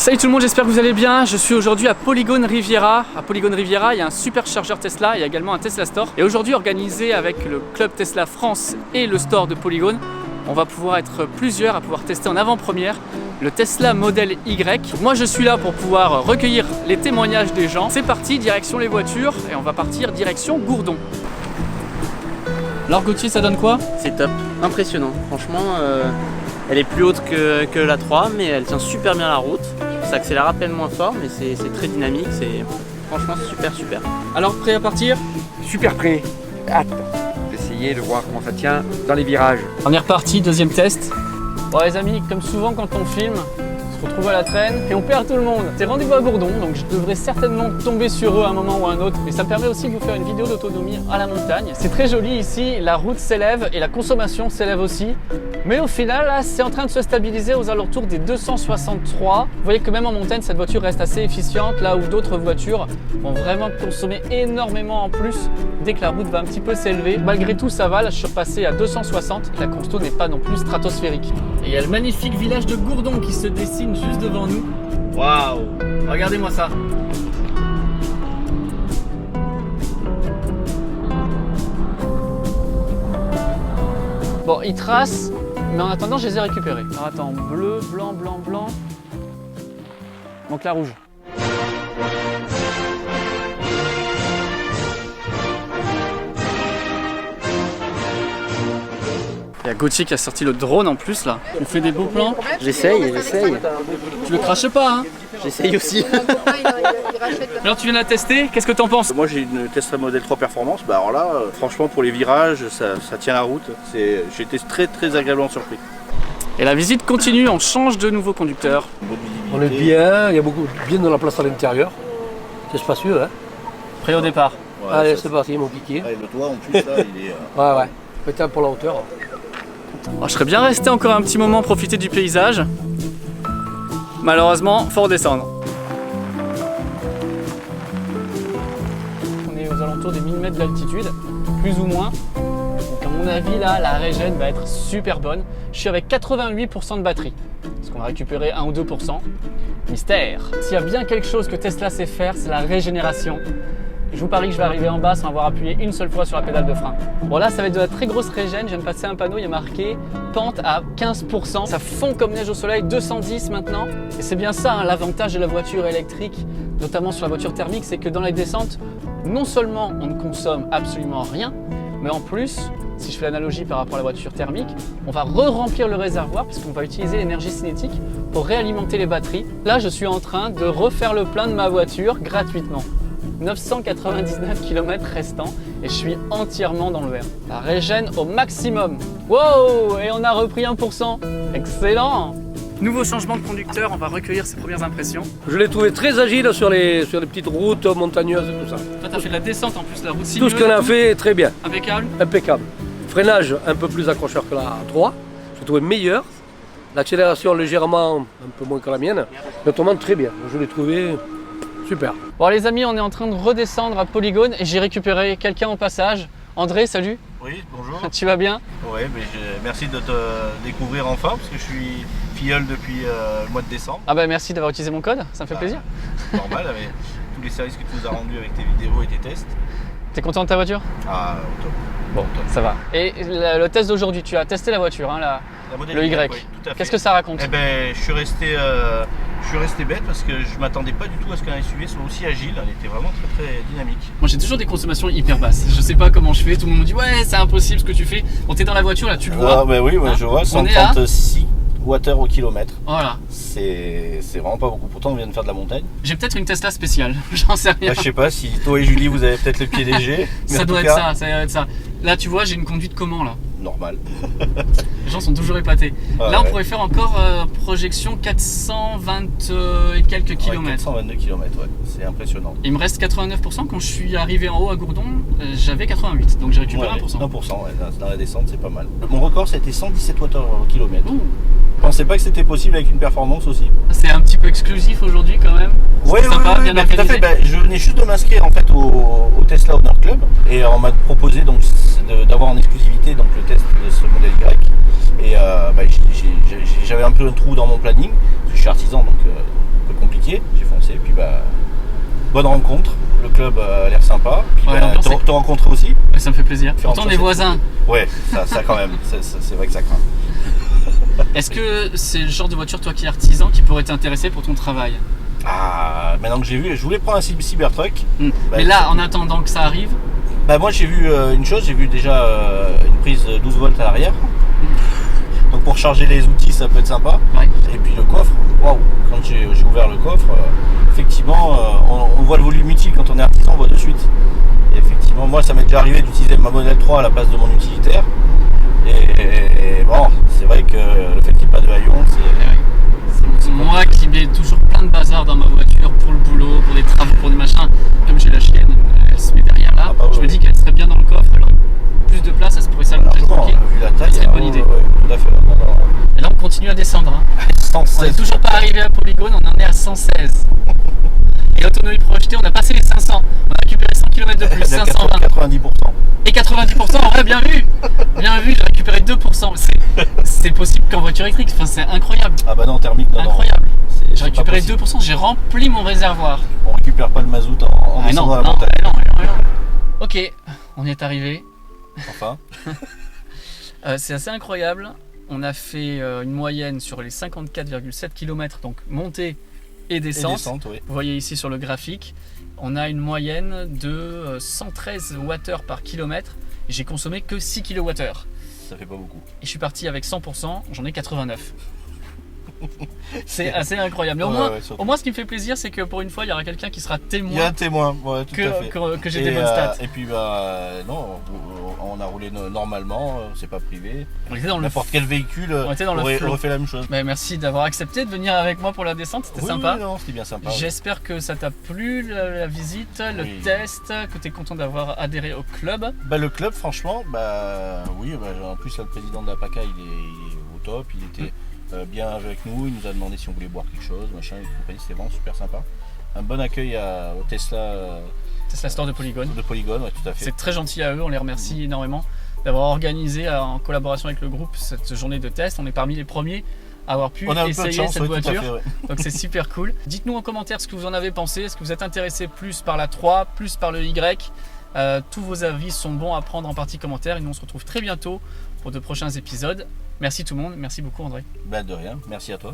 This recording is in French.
Salut tout le monde, j'espère que vous allez bien. Je suis aujourd'hui à Polygon Riviera. À Polygon Riviera, il y a un super chargeur Tesla, il y a également un Tesla Store. Et aujourd'hui, organisé avec le club Tesla France et le store de Polygon, on va pouvoir être plusieurs à pouvoir tester en avant-première le Tesla Model Y. Moi, je suis là pour pouvoir recueillir les témoignages des gens. C'est parti, direction les voitures et on va partir direction Gourdon. Alors Gauthier, ça donne quoi? C'est top, impressionnant. Franchement, elle est plus haute que la 3, mais elle tient super bien la route. Ça accélère à peine moins fort, mais c'est très dynamique. C'est franchement super. Alors, prêt à partir? Super prêt, hâte d'essayer de voir comment ça tient dans les virages. On est reparti, deuxième test. Bon les amis, comme souvent quand on filme, on se retrouve à la traîne et on perd tout le monde. C'est rendez-vous à Gourdon, donc je devrais certainement tomber sur eux à un moment ou à un autre. Mais ça me permet aussi de vous faire une vidéo d'autonomie à la montagne. C'est très joli ici, la route s'élève et la consommation s'élève aussi. Mais au final, là, c'est en train de se stabiliser aux alentours des 263. Vous voyez que même en montagne, cette voiture reste assez efficiente, là où d'autres voitures vont vraiment consommer énormément en plus dès que la route va un petit peu s'élever. Malgré tout, ça va. Là, je suis repassé à 260 et la consto n'est pas non plus stratosphérique. Et il y a le magnifique village de Gourdon qui se dessine juste devant nous. Waouh! Regardez-moi ça! Bon, il trace. Mais en attendant, je les ai récupérés. Alors attends, bleu, blanc, blanc, blanc. Donc la rouge. Il y a Gauthier qui a sorti le drone en plus là. On fait des beaux plans. J'essaye. Tu le craches pas hein? J'essaye aussi. Alors tu viens de la tester, qu'est-ce que t'en penses? Moi j'ai une Tesla Model 3 Performance, bah alors là franchement pour les virages ça tient la route, j'ai été très agréablement surpris. Et la visite continue, on change de nouveau conducteur. On est bien, il y a beaucoup bien de la place à l'intérieur. C'est spacieux hein. Prêt au départ. Ouais, Allez c'est parti mon kiki. Ouais, le toit en plus là il est... Ouais, peut-être pour la hauteur. Alors, je serais bien resté encore un petit moment profiter du paysage. Malheureusement, faut redescendre. On est aux alentours des 1000 mètres d'altitude, plus ou moins. Donc à mon avis là, la régène va être super bonne. Je suis avec 88% de batterie. Est-ce qu'on va récupérer 1 ou 2%? Mystère. S'il y a bien quelque chose que Tesla sait faire, c'est la régénération. Je vous parie que je vais arriver en bas sans avoir appuyé une seule fois sur la pédale de frein. Bon là, ça va être de la très grosse régène. Je viens de passer un panneau, il y a marqué pente à 15%. Ça fond comme neige au soleil, 210 maintenant. Et c'est bien ça, hein, l'avantage de la voiture électrique, notamment sur la voiture thermique, c'est que dans les descentes, non seulement on ne consomme absolument rien, mais en plus, si je fais l'analogie par rapport à la voiture thermique, on va re-remplir le réservoir puisqu'on va utiliser l'énergie cinétique pour réalimenter les batteries. Là, je suis en train de refaire le plein de ma voiture gratuitement. 999 km restants et je suis entièrement dans le vert. La régène au maximum. Wow! Et on a repris 1%. Excellent! Nouveau changement de conducteur, on va recueillir ses premières impressions. Je l'ai trouvé très agile sur les petites routes montagneuses et tout ça. Toi, tu as fait de la descente en plus, la route Tout ce qu'on a fait est très bien. Impeccable. Impeccable. Freinage un peu plus accrocheur que la 3. Je l'ai trouvé meilleur. L'accélération légèrement un peu moins que la mienne. Notamment très bien. Je l'ai trouvé super. Bon les amis, on est en train de redescendre à Polygon et j'ai récupéré quelqu'un au passage. André, salut. Oui, bonjour. Tu vas bien? Ouais, mais merci de te découvrir enfin parce que je suis filleul depuis le mois de décembre. Ah bah merci d'avoir utilisé mon code, ça me fait plaisir. Normal avec tous les services que tu nous as rendus avec tes vidéos et tes tests. T'es content de ta voiture? Ah, au top. Bon, ça va. Et le test d'aujourd'hui, tu as testé la voiture, hein, La Model le Y. Oui, tout à fait. Qu'est-ce que ça raconte? Eh ben, je suis resté bête parce que je m'attendais pas du tout à ce qu'un SUV soit aussi agile. Elle était vraiment très dynamique. Moi j'ai toujours des consommations hyper basses. Je sais pas comment je fais. Tout le monde me dit ouais c'est impossible ce que tu fais. On t'es dans la voiture là, tu le vois. Ah, ben oui, hein, je vois. on est à 136 Wh au kilomètre. Voilà. C'est vraiment pas beaucoup. Pourtant on vient de faire de la montagne. J'ai peut-être une Tesla spéciale. J'en sais rien. Bah, je sais pas si toi et Julie vous avez peut-être les pieds légers. Mais Ça en doit tout être cas, ça doit être ça. Là tu vois j'ai une conduite comment là? Normal. Les gens sont toujours épatés. Ah, là on ouais. pourrait faire encore projection 420 et quelques kilomètres. 422 km, ouais. C'est impressionnant. Il me reste 89%. Quand je suis arrivé en haut à Gourdon, j'avais 88. Donc j'ai récupéré 1%. 1%, ouais. Dans la descente, c'est pas mal. Mon record, c'était 117 Wh au kilomètre. Ouh. Je pensais pas que c'était possible avec une performance aussi. C'est un petit peu exclusif aujourd'hui quand même. Ouais, Sympa, bien tout à organisé. fait. Ben, je venais juste de m'inscrire en fait au Tesla Owner Club et on m'a proposé donc d'avoir en exclusivité donc le test de ce modèle Y. Et j'avais un peu un trou dans mon planning. Parce que je suis artisan donc compliqué, j'ai foncé, puis bonne rencontre, le club a l'air sympa, puis Ouais, l'ambiance est- te rencontrer aussi. Ça me fait plaisir. Faire Pourtant, en des sorte voisins. Ouais, ça quand même, c'est vrai que ça craint. Est-ce que c'est le genre de voiture, toi qui es artisan, qui pourrait t'intéresser pour ton travail? Ah, maintenant que j'ai vu, je voulais prendre un Cybertruck. Bah, Mais là, en attendant que ça arrive, moi j'ai vu une chose, j'ai vu déjà une prise 12 volts à l'arrière. Donc pour charger les outils ça peut être sympa. ouais. Et puis le coffre, waouh, quand j'ai ouvert le coffre, effectivement on voit le volume utile quand on est artisan, on voit de suite. Et effectivement moi ça m'est déjà arrivé d'utiliser ma modèle 3 à la place de mon utilitaire. Et bon, c'est vrai que le fait qu'il n'y ait pas de haillons, c'est Moi qui mets toujours plein de bazar dans ma voiture pour le boulot, pour des travaux, pour des machins, comme j'ai la chienne, elle se met derrière là, Ah bah je me ouais. dis qu'elle serait bien dans le coffre, elle aurait plus de place, elle se pourrait s'allonger largement, tranquille. vu la taille, Ça serait une bonne idée. ouais, tout à fait. Et là on continue à descendre. Hein. On n'est 116. toujours pas arrivé à Polygone, on en est à 116. Et l'autonomie projetée, on a passé les 500. On a récupéré 100 km de plus, 520. 90%. Et 90%, en vrai, bien vu. Bien vu, j'ai récupéré 2%. C'est possible qu'en voiture électrique, enfin, c'est incroyable. Ah bah non, thermique, non. Incroyable. C'est J'ai récupéré pas possible. 2%, j'ai rempli mon réservoir. On récupère pas le mazout en Ah non, descendant la non, montagne. non. Ok, on y est arrivé. Enfin, C'est assez incroyable. On a fait une moyenne sur les 54,7 km, donc montée et et descente. descente, oui. Vous voyez ici sur le graphique, on a une moyenne de 113 Wh par kilomètre. Et j'ai consommé que 6 kWh. Ça fait pas beaucoup. Et je suis parti avec 100%, j'en ai 89. C'est assez incroyable. Mais Ouais, au moins, ouais, surtout. au moins, ce qui me fait plaisir, c'est que pour une fois, il y aura quelqu'un qui sera Il y a témoin un témoin, ouais, tout à fait. que j'ai Et, des bonnes stats. Et puis non, on a roulé normalement, c'est pas privé. On était dans le N'importe quel véhicule on était dans le flow. aurait fait la même chose. Bah, merci d'avoir accepté de venir avec moi pour la descente, c'était Oui, sympa. oui, non, c'était bien sympa. Oui. J'espère que ça t'a plu, la visite, le Oui. test, que tu es content d'avoir adhéré au club. Le club, franchement, oui, en plus là, le président de la PACA, il est au top, il était bien avec nous, il nous a demandé si on voulait boire quelque chose, machin, et compagnie, c'était vraiment super sympa. Un bon accueil au Tesla Tesla Store de Polygone. de Polygone, ouais, tout à fait. C'est très gentil à eux, on les remercie énormément d'avoir organisé en collaboration avec le groupe cette journée de test. On est parmi les premiers à avoir pu On a un peu de essayer chance, cette ouais, tout à voiture. fait, ouais. Donc c'est super cool. Dites-nous en commentaire ce que vous en avez pensé. Est-ce que vous êtes intéressé plus par la 3, plus par le Y? Tous vos avis sont bons à prendre en partie commentaire. Et nous on se retrouve très bientôt pour de prochains épisodes. Merci tout le monde. Merci beaucoup André. De rien, merci à toi.